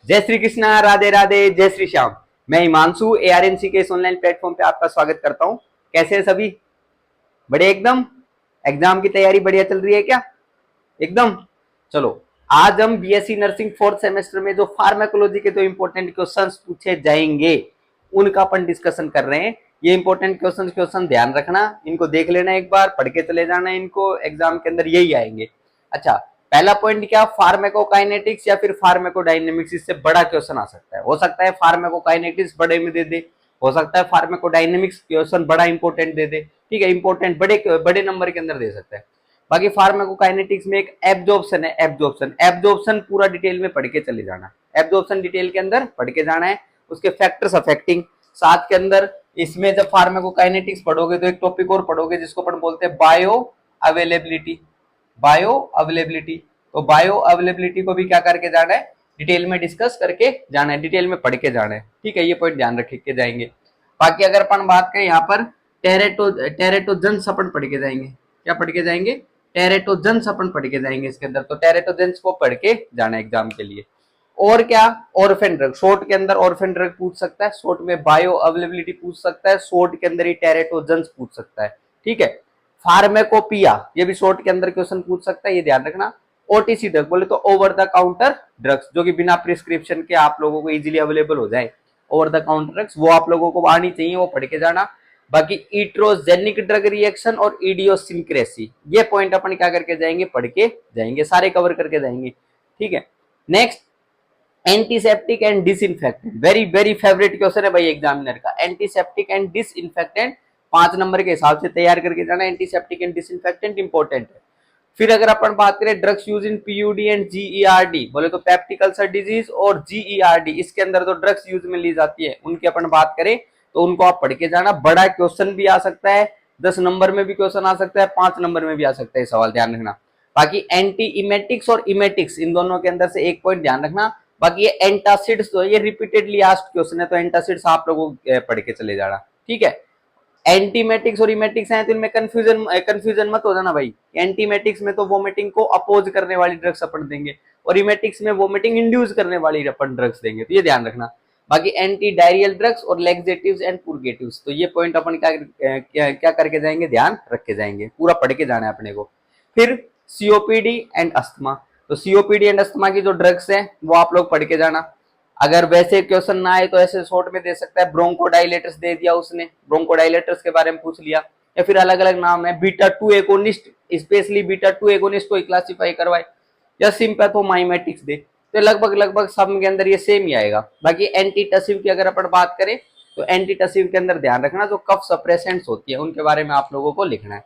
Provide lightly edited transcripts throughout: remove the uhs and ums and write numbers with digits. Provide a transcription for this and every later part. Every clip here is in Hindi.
जय श्री कृष्णा, राधे राधे, जय श्री श्याम। मैं हिमांशु ARNC के इस ऑनलाइन प्लेटफॉर्म पे आपका स्वागत करता हूँ। कैसे हैं सभी? बड़े एकदम। एग्जाम की तैयारी बढ़िया चल रही है क्या? एकदम। चलो, आज हम BSc नर्सिंग फोर्थ सेमेस्टर में जो फार्माकोलॉजी के जो इंपॉर्टेंट क्वेश्चंस पूछे जाएंगे उनका अपन डिस्कशन कर रहे हैं। ये इंपॉर्टेंट क्वेश्चन ध्यान रखना, इनको देख लेना, एक बार पढ़ के चले जाना, इनको एग्जाम के अंदर यही आएंगे। अच्छा, पहला पॉइंट क्या? फार्माकोकाइनेटिक्स या फिर फार्माकोडायनेमिक्स। इससे बड़ा क्वेश्चन आ सकता है। हो सकता है फार्माकोकाइनेटिक्स बड़े में दे दे, हो सकता है फार्माकोडायनेमिक्स क्वेश्चन बड़ा इंपॉर्टेंट दे दे। ठीक है, इंपॉर्टेंट बड़े बड़े नंबर के अंदर दे सकता है। बाकी फार्माकोकाइनेटिक्स में एक एब्जॉर्प्शन है। एब्जॉर्प्शन पूरा डिटेल में पढ़ के चले जाना। एब्जॉर्प्शन डिटेल के अंदर पढ़ के जाना है। उसके फैक्टर्स अफेक्टिंग साथ के अंदर, इसमें जब फार्माकोकाइनेटिक्स पढ़ोगे तो एक टॉपिक और पढ़ोगे जिसको अपन बोलते हैं बायो अवेलेबिलिटी। बायो अवेलेबिलिटी, तो बायो अवेलेबिलिटी को भी क्या करके जाना है? डिटेल में डिस्कस करके जाना है, डिटेल में पढ़ के जाना है। ठीक है, ये पॉइंट ध्यान रख के जाएंगे। बाकी अगर अपन बात करें यहाँ पर टेरेटोजन्स अपन पढ़ के जाएंगे। क्या पढ़ के जाएंगे? टेरेटोजन्स अपन पढ़ के जाएंगे इसके अंदर। तो टेरेटोजन्स को पढ़ के जाना है एग्जाम के लिए। और क्या? Orphan drug. शॉर्ट के अंदर ऑर्फेन ड्रग पूछ सकता है, शॉर्ट में बायो अवेलेबिलिटी पूछ सकता है, शॉर्ट के अंदर ही टेरेटोजन्स पूछ सकता है। ठीक है, फार्मेकोपिया ये भी शॉर्ट के अंदर क्वेश्चन पूछ सकता है, ये ध्यान रखना। OTC ड्रग बोले तो ओवर द काउंटर ड्रग्स, जो कि बिना प्रिस्क्रिप्शन के आप लोगों को इजीली अवेलेबल हो जाए। ओवर द काउंटर ड्रग्स वो आप लोगों को आनी चाहिए, वो पढ़ के जाना। बाकी इट्रोजेनिक ड्रग रिएक्शन और इडियोसिंक्रेसी, ये पॉइंट अपन क्या करके जाएंगे? पढ़ के जाएंगे, सारे कवर करके जाएंगे। ठीक है, next antiseptic and disinfectant. Very very favourite question है भाई एग्जामिनर का। एंटीसेप्टिक एंड डिसइंफेक्टेंट 5 नंबर के हिसाब से तैयार करके जाना। एंटीसेप्टिक एंड डिसइंफेक्टेंट इंपॉर्टेंट है। फिर अगर अपन बात करें drugs use in PUD and GERD, बोले तो पेप्टिक अल्सर डिजीज और GERD, इसके अंदर तो ड्रग्स यूज में ली जाती है, उनकी अपन बात करें तो उनको आप पढ़ के जाना। बड़ा क्वेश्चन भी आ सकता है, 10 नंबर में भी क्वेश्चन आ सकता है, 5 नंबर में भी आ सकता है सवाल, ध्यान रखना। बाकी एंटी इमेटिक्स और इमेटिक्स, इन दोनों के अंदर से एक पॉइंट ध्यान रखना। बाकी ये एंटासिड्स, तो ये रिपीटेडली आस्क्ड क्वेश्चन है, तो एंटासिड्स आप लोगों को पढ़ के चले जाना। ठीक है, एंटीमेटिक्स और इमेटिक्स हैं तो इनमें कंफ्यूजन मत हो जाना भाई। एंटीमेटिक्स में तो वोमिटिंग को अपोज करने वाली ड्रग्स अपन देंगे और इमेटिक्स में वोमिटिंग इंड्यूस करने वाली अपन ड्रग्स देंगे, तो ये ध्यान रखना। बाकी एंटी डायरियल ड्रग्स और लेक्सेटिव्स एंड पुरगेटिव्स, तो ये पॉइंट अपन क्या करके जाएंगे? ध्यान रख के जाएंगे, पूरा पढ़ के जाना है अपने को। फिर COPD एंड अस्थमा, तो COPD एंड अस्थमा की जो ड्रग्स हैं वो आप लोग पढ़ के जाना। अगर वैसे क्वेश्चन ना आए तो ऐसे शॉर्ट में दे सकता है। ब्रोंकोडाइलेटर्स दे दिया उसने, ब्रोंकोडाइलेटर्स के बारे में पूछ लिया, या फिर अलग अलग नाम है, beta 2 agonist, specially beta 2 agonist को क्लासिफाई करवाए, या सिंपैथोमाइमेटिक्स दे, तो लगभग लगभग सब के अंदर ये सेम ही आएगा। बाकी एंटीटसिव की अगर अपन बात करें तो एंटीटसिव के अंदर ध्यान रखना जो कफ सप्रेसेंट्स होती है उनके बारे में आप लोगों को लिखना है।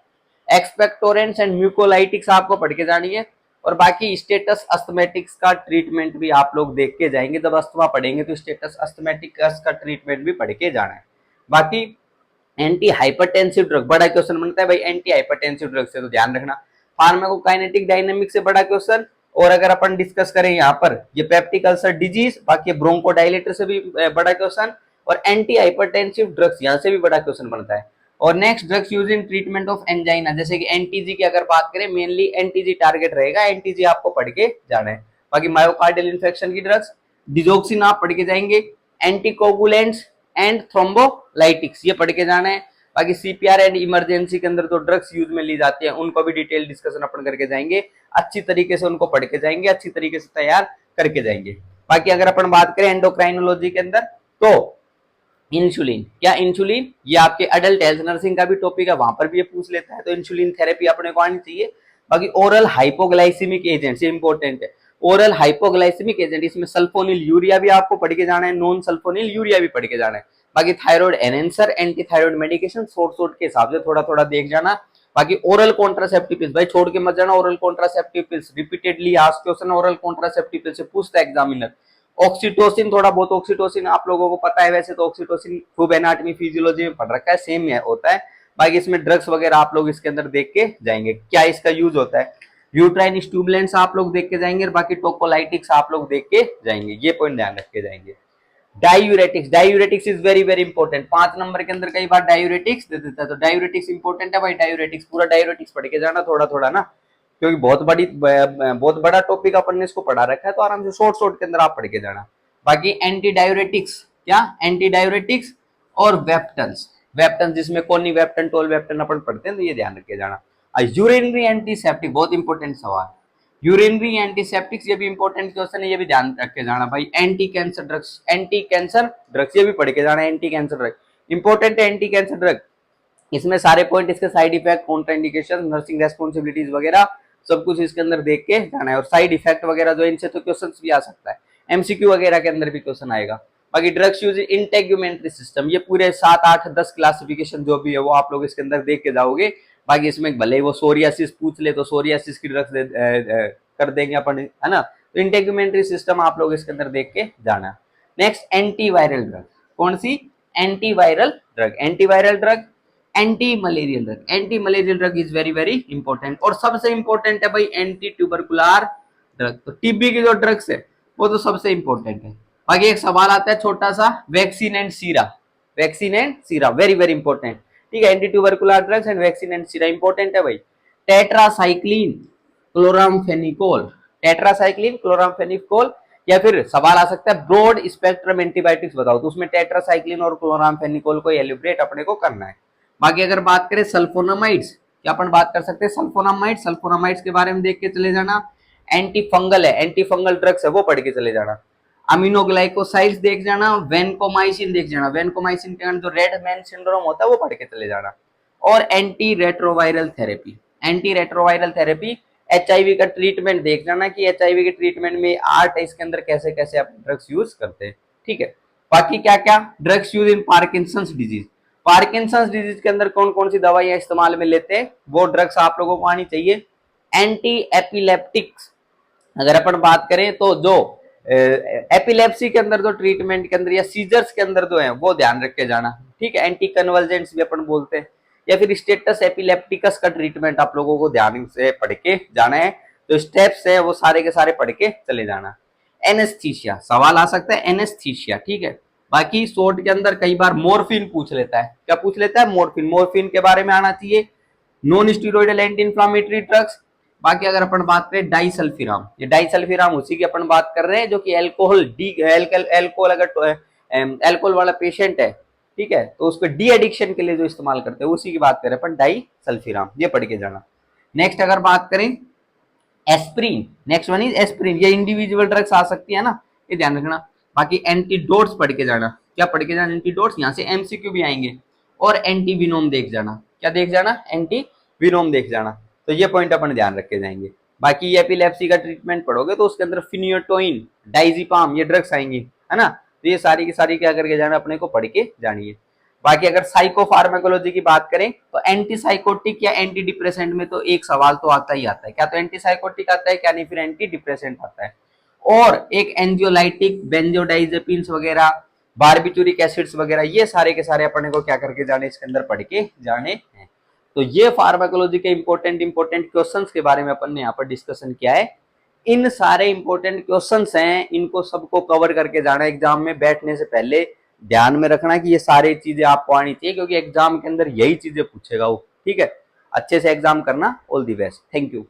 एक्सपेक्टोरेंट्स एंड म्यूकोलाइटिक्स आपको पढ़ के जानी है। और बाकी स्टेटस अस्थमेटिक्स का ट्रीटमेंट भी आप लोग देख के जाएंगे। जब अस्थमा पढ़ेंगे तो स्टेटस अस्थमेटिक्स का ट्रीटमेंट भी पढ़ के जाना है। बाकी एंटी हाइपरटेंसिव ड्रग, बड़ा क्वेश्चन बनता है भाई एंटी हाइपरटेंसिव ड्रग से, तो ध्यान रखना। फार्माकोकाइनेटिक डायनेमिक से बड़ा क्वेश्चन। और अगर अपन डिस्कस करें यहाँ पर ये पेप्टिक अल्सर डिजीज, बाकी ब्रोंकोडाइलेटर से भी बड़ा क्वेश्चन, और एंटी हाइपरटेंसिव ड्रग्स यहाँ से भी बड़ा क्वेश्चन बनता है। और next drugs use in treatment of angina, जैसे कि एनटीजी की अगर बात करें, मेनली एनटीजी टारगेट रहेगा, एनटीजी आपको पढ़ के जाना है। बाकी मायोकार्डियल इन्फेक्शन की ड्रग्स, डिजोक्सिन आप पढ़ के जाएंगे। एंटीकोगुलेंट्स एंड थ्रोम्बोलाइटिक्स ये पढ़ के जाना है। बाकी CPR एंड इमरजेंसी के अंदर जो ड्रग्स यूज में ली जाती है उनको भी डिटेल डिस्कशन अपन करके जाएंगे। अच्छी तरीके से उनको पढ़ के जाएंगे, अच्छी तरीके से तैयार करके जाएंगे। बाकी अगर अपन बात करें एंडोक्राइनोलॉजी के अंदर, तो इंसुलिन, क्या इंसुलिन, ये आपके अडल्ट हेल्थ नर्सिंग का भी टॉपिक है, वहां पर भी ये पूछ लेता है, तो इंसुलिन थेरेपी अपने को आनी चाहिए। बाकी ओरल हाइपोग्लाइसिमिक एजेंट, ये इंपॉर्टेंट है। ओरल हाइपोग्लाइसिमिक एजेंट, इसमें सल्फोनिल यूरिया भी आपको पढ़ के जाना है, नॉन सल्फोनिल यूरिया भी पढ़ के जाना है। बाकी thyroid enhancer, anti thyroid medication short के हिसाब से थोड़ा थोड़ा देख जाना। बाकी ओरल कॉन्ट्रासेप्टिव पिल्स, भाई छोड़ के मत जाना। Oral contraceptive pills repeatedly asked question, oral contraceptive pills से पूछता है एग्जामिनर। ऑक्सीटोसिन, थोड़ा बहुत ऑक्सीटोसिन आप लोगों को पता है, वैसे तो ऑक्सीटोसिन खूब एनाटॉमी फिजियोलॉजी में पढ़ रखा है, सेम ही होता है। बाकी इसमें ड्रग्स वगैरह आप लोग इसके अंदर देख के जाएंगे, क्या इसका यूज होता है। यूट्राइन स्टूबुलेंट्स आप लोग देख के जाएंगे, और बाकी टोकोलाइटिक्स आप लोग देख के जाएंगे, ये पॉइंट ध्यान रख के जाएंगे। Diuretics, diuretics is very very important. 5 number के अंदर कई बार डायूरेटिक्स दे देता है, तो डायूरेटिक्स इंपॉर्टेंट है भाई। डायूरेटिक्स पूरा डायूरेटिक्स पढ़ के जाना थोड़ा थोड़ा ना, क्योंकि बहुत बड़ा टॉपिक अपन ने इसको पढ़ा रखा है, तो आराम से शॉर्ट के अंदर आप पढ़ के जाना। बाकी एंटी डायरेटिक्स, क्या एंटी डायरेटिक्स और वेप्टन्स, वेप्टन जिसमें कोनी वेप्टन, टोल वेप्टन अपन पढ़ते हैं, तो ये ध्यान रखे जाना। यूरिनरी एंटीसेप्टिक, बहुत इंपॉर्टेंट सवाल, यूरिनरी एंटीसेप्टिक्स, ये भी इंपॉर्टेंट क्वेश्चन है, ये भी ध्यान रख के जाना भाई। Anti cancer drugs, anti cancer drugs ये भी पढ़ के जाना, एंटी कैंसर ड्रग इंपॉर्टेंट है। एंटी कैंसर ड्रग, इसमें सारे पॉइंट, इसके side effect, contraindication, nursing responsibilities वगैरह सब कुछ इसके अंदर देख के जाना है। और साइड इफेक्ट वगैरह जो इनसे तो क्वेश्चन भी आ सकता है, एमसीक्यू वगैरह के अंदर भी क्वेश्चन आएगा। बाकी drugs use in integumentary system, ये पूरे 7, 8, 10 क्लासिफिकेशन जो भी है वो आप लोग इसके अंदर देख के जाओगे। बाकी इसमें भले ही वो सोरियासिस पूछ ले तो सोरियासिस की ड्रग्स कर देंगे अपन, है ना। तो इंटेग्यूमेंट्री सिस्टम आप लोग इसके अंदर देख के जाना। नेक्स्ट एंटीवायरल ड्रग, कौन सी antiviral drug, antiviral drug, anti malarial drug, anti malarial drug is very very important. और सबसे इंपॉर्टेंट है भाई एंटी ट्यूबरकुलर ड्रग, तो टीबी की जो ड्रग्स है वो तो सबसे इंपॉर्टेंट है। बाकी एक सवाल आता है छोटा सा, vaccine and Sira, vaccine and Sira very very important, ठीक है। Anti tubercular drugs and vaccine and Sira important है भाई। टेट्रासाइक्लिन क्लोरामफेनिकोल, टेट्रासाइक्लिन क्लोरामफेनिकोल, या फिर सवाल आ सकता है ब्रॉड स्पेक्ट्रम एंटीबायोटिक्स बताओ, तो उसमें टेट्रासाइक्लिन और क्लोरामफेनिकोल को एलिब्रेट अपने को करना है। बाकी अगर बात करें सल्फोनामाइड्स, क्या अपन बात कर सकते हैं सल्फोनामाइड्स, सल्फोनामाइड्स के बारे में देख के चले जाना। एंटी फंगल है, एंटी फंगल ड्रग्स है वो पढ़ के चले जाना। अमीनोग्लाइकोसाइड्स देख जाना, वेनकोमाइसिन देख जाना, वेनकोमाइसिन के अंदर जो रेड मैन सिंड्रोम होता है वो पढ़ के चले जाना। और anti retroviral therapy, anti retroviral therapy, HIV का ट्रीटमेंट देख जाना कि एचआईवी के ट्रीटमेंट में आर्ट है इसके अंदर कैसे कैसे आप ड्रग्स यूज करते हैं, ठीक है। बाकी क्या क्या drugs use in Parkinson's disease, Parkinson's disease के अंदर कौन कौन सी दवाइयां इस्तेमाल में लेते हैं वो ड्रग्स आप लोगों को आनी चाहिए। एंटी एपिलेप्टिक्स, अगर अपन बात करें तो जो एपिलेप्सी के अंदर जो ट्रीटमेंट के अंदर या सीजर्स के अंदर जो है वो ध्यान रख के जाना, ठीक है। एंटी कन्वर्जेंट्स भी अपन बोलते हैं, या फिर स्टेटस एपिलेप्टिकस का ट्रीटमेंट आप लोगों को ध्यान से पढ़ के जाना है। तो स्टेप्स है वो सारे के सारे पढ़ के चले जाना। एनेस्थीसिया, सवाल आ सकता है एनेस्थीसिया, ठीक है। बाकी शॉर्ट के अंदर कई बार मोर्फिन पूछ लेता है, क्या पूछ लेता है मोर्फिन, मोर्फिन के बारे में आना चाहिए। Non steroidal anti inflammatory drugs. बाकी अगर अपन बात करें डाइसल्फिराम, ये डाइसल्फिराम उसी की अपन बात कर रहे हैं जो कि अल्कोहल अल्कोहल अगर अल्कोहल वाला पेशेंट है, ठीक है, तो उसको डी एडिक्शन के लिए जो इस्तेमाल करते हैं उसी की बात करें अपन, डाइसल्फिराम, ये पढ़ के जाना। नेक्स्ट अगर बात करें aspirin, next one is aspirin, ये इंडिविजुअल ड्रग्स आ सकती है ना, ये ध्यान रखना। बाकी एंटीडोट्स पढ़ के जाना, क्या पढ़ के जाना एंटीडोट्स, यहाँ से एमसीक्यू भी आएंगे। और एंटीविनोम देख जाना, क्या देख जाना एंटीविनोम देख जाना, तो ये पॉइंट अपन ध्यान रख के जाएंगे। बाकी एपिलेप्सी का ट्रीटमेंट पढ़ोगे तो उसके अंदर फिनियोटोइन, डाइजिपाम, ये ड्रग्स आएंगी, है ना। तो ये सारी की सारी क्या करके जाना अपने को पढ़ के जानी है। बाकी अगर साइकोफार्माकोलॉजी की बात करें तो एंटी साइकोटिक या एंटी डिप्रेसेंट में तो एक सवाल तो आता ही आता है, क्या तो एंटी साइकोटिक आता है, क्या नहीं फिर एंटी डिप्रेसेंट आता है। और एक एंजियोलाइटिक, बेंजोडाइजेपिन्स वगैरह, बारबिटूरिक एसिड्स वगैरह, ये सारे के सारे अपने को क्या करके जाने इसके अंदर पढ़ के जाने हैं। तो ये फार्माकोलॉजी के इंपॉर्टेंट क्वेश्चंस के बारे में अपन ने यहाँ पर डिस्कशन किया है। इन सारे इंपॉर्टेंट क्वेश्चंस हैं, इनको सबको कवर करके जाना एग्जाम में बैठने से पहले। ध्यान में रखना कि ये सारी चीजें आपको आनी चाहिए क्योंकि एग्जाम के अंदर यही चीजें पूछेगा वो, ठीक है। अच्छे से एग्जाम करना, all the best, thank you.